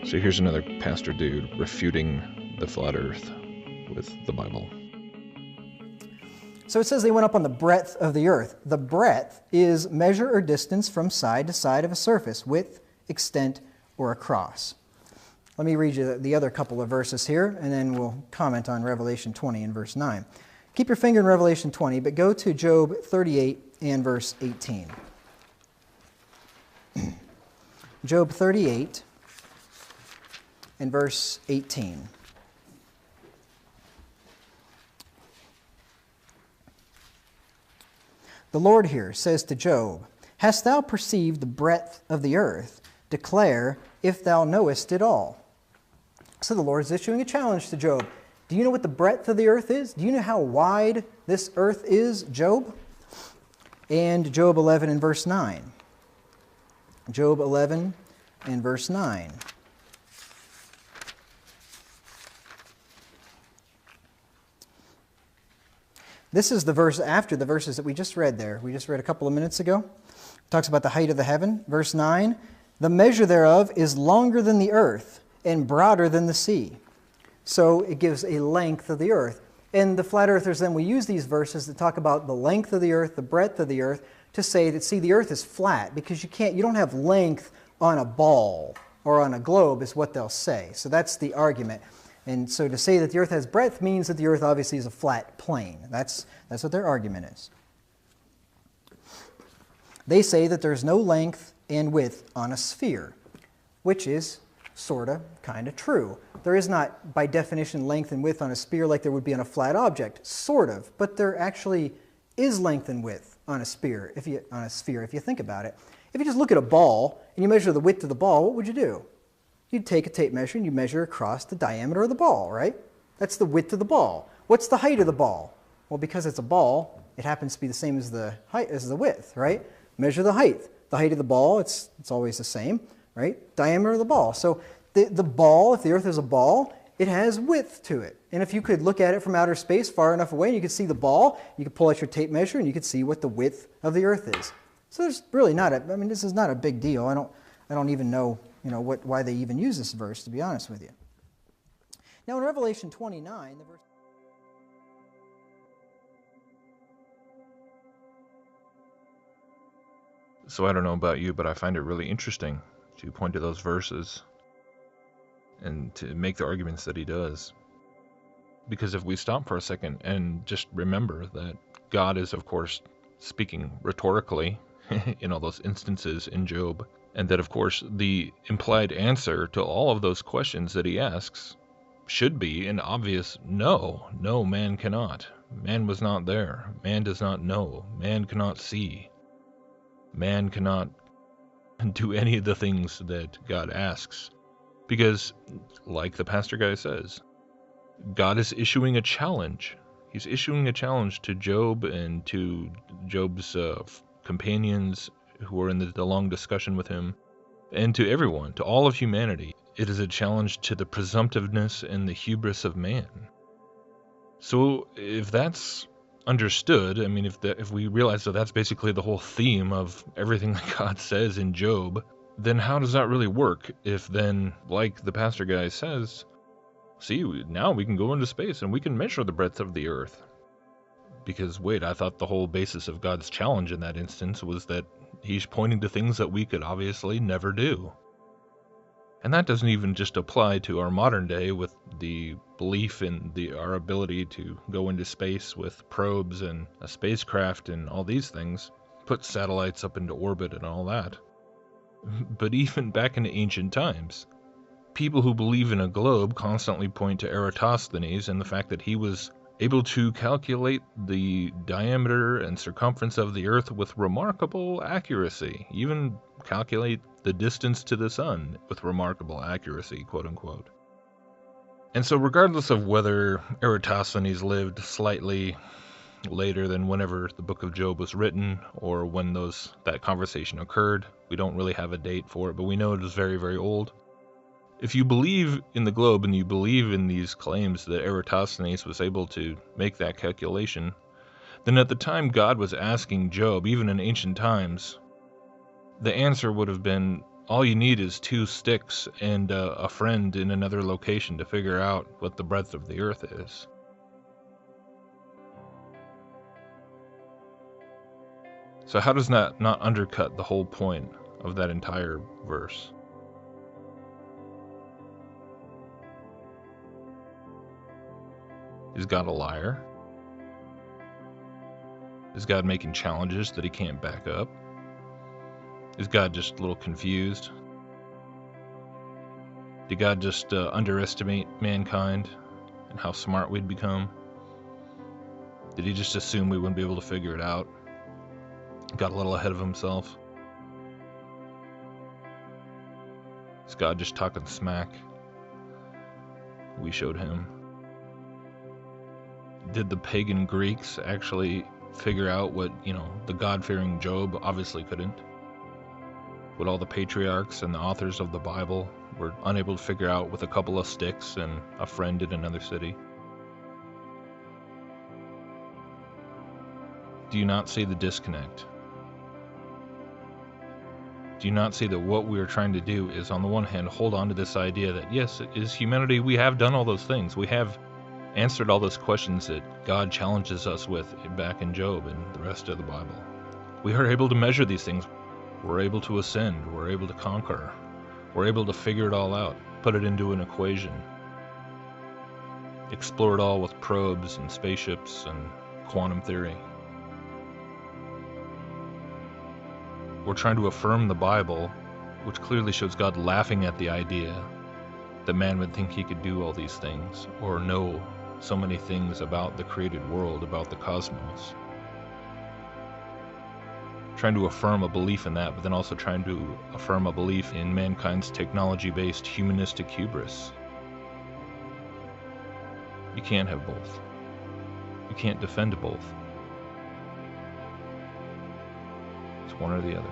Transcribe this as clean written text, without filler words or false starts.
So here's another pastor dude refuting the flat earth with the Bible. So it says they went up on the breadth of the earth. The breadth is measure or distance from side to side of a surface, width, extent, or across. Let me read you the other couple of verses here, and then we'll comment on Revelation 20 and verse 9. Keep your finger in Revelation 20, but go to Job 38 and verse 18. Job 38 and verse 18. The Lord here says to Job, "Hast thou perceived the breadth of the earth? Declare, if thou knowest it all." So the Lord is issuing a challenge to Job. Do you know what the breadth of the earth is? Do you know how wide this earth is, Job? And Job 11 and verse 9. Job 11 and verse 9. This is the verse after the verses that we just read there. We just read a couple of minutes ago. It talks about the height of the heaven. Verse 9, "The measure thereof is longer than the earth and broader than the sea." So it gives a length of the earth. And the flat earthers then will use these verses to talk about the length of the earth, the breadth of the earth, to say that, see, the earth is flat because you don't have length on a ball or on a globe is what they'll say. So that's the argument. And so to say that the earth has breadth means that the earth obviously is a flat plane. That's what their argument is. They say that there's no length and width on a sphere, which is sort of, kind of true. There is not, by definition, length and width on a sphere like there would be on a flat object, sort of, but there actually is length and width on a sphere if you think about it. If you just look at a ball and you measure the width of the ball, what would you do? You'd take a tape measure and you measure across the diameter of the ball, right? That's the width of the ball. What's the height of the ball? Well, because it's a ball, it happens to be the same as the height as the width, right? Measure the height. The height of the ball, it's always the same, right? Diameter of the ball. So the ball, if the earth is a ball, it has width to it. And if you could look at it from outer space far enough away and you could see the ball, you could pull out your tape measure and you could see what the width of the earth is. So there's really this is not a big deal. I don't even know why they even use this verse, to be honest with you. Now in Revelation 29, the verse... So I don't know about you, but I find it really interesting to point to those verses and to make the arguments that he does. Because if we stop for a second and just remember that God is, of course, speaking rhetorically in all those instances in Job, and that, of course, the implied answer to all of those questions that he asks should be an obvious no. No, man cannot. Man was not there. Man does not know. Man cannot see. Man cannot do any of the things that God asks. Because, like the pastor guy says, God is issuing a challenge. He's issuing a challenge to Job and to Job's companions who were in the long discussion with him, and to everyone, to all of humanity. It is a challenge to the presumptiveness and the hubris of man. So if that's understood, if we realize that that's basically the whole theme of everything that God says in Job, then how does that really work if then, like the pastor guy says, see, now we can go into space and we can measure the breadth of the earth? Because, wait, I thought the whole basis of God's challenge in that instance was that he's pointing to things that we could obviously never do. And that doesn't even just apply to our modern day with the belief in our ability to go into space with probes and a spacecraft and all these things, put satellites up into orbit and all that. But even back in ancient times, people who believe in a globe constantly point to Eratosthenes and the fact that he was able to calculate the diameter and circumference of the Earth with remarkable accuracy, even calculate the distance to the sun with remarkable accuracy, quote unquote. And so regardless of whether Eratosthenes lived slightly later than whenever the book of Job was written, or when that conversation occurred, we don't really have a date for it, but we know it is very, very old. If you believe in the globe and you believe in these claims that Eratosthenes was able to make that calculation, then at the time God was asking Job, even in ancient times, the answer would have been, all you need is 2 sticks and a friend in another location to figure out what the breadth of the earth is. So how does that not undercut the whole point of that entire verse? Is God a liar? Is God making challenges that he can't back up? Is God just a little confused? Did God just underestimate mankind and how smart we'd become? Did he just assume we wouldn't be able to figure it out? Got a little ahead of himself? Is God just talking smack? We showed him. Did the pagan Greeks actually figure out what, the God-fearing Job obviously couldn't? What all the patriarchs and the authors of the Bible were unable to figure out with a couple of sticks and a friend in another city? Do you not see the disconnect? Do you not see that what we are trying to do is, on the one hand, hold on to this idea that, yes, as humanity, we have done all those things. We have answered all those questions that God challenges us with back in Job and the rest of the Bible. We are able to measure these things. We're able to ascend. We're able to conquer. We're able to figure it all out, put it into an equation, explore it all with probes and spaceships and quantum theory. We're trying to affirm the Bible, which clearly shows God laughing at the idea that man would think he could do all these things or know so many things about the created world, about the cosmos. Trying to affirm a belief in that, but then also trying to affirm a belief in mankind's technology-based humanistic hubris. You can't have both. You can't defend both. It's one or the other.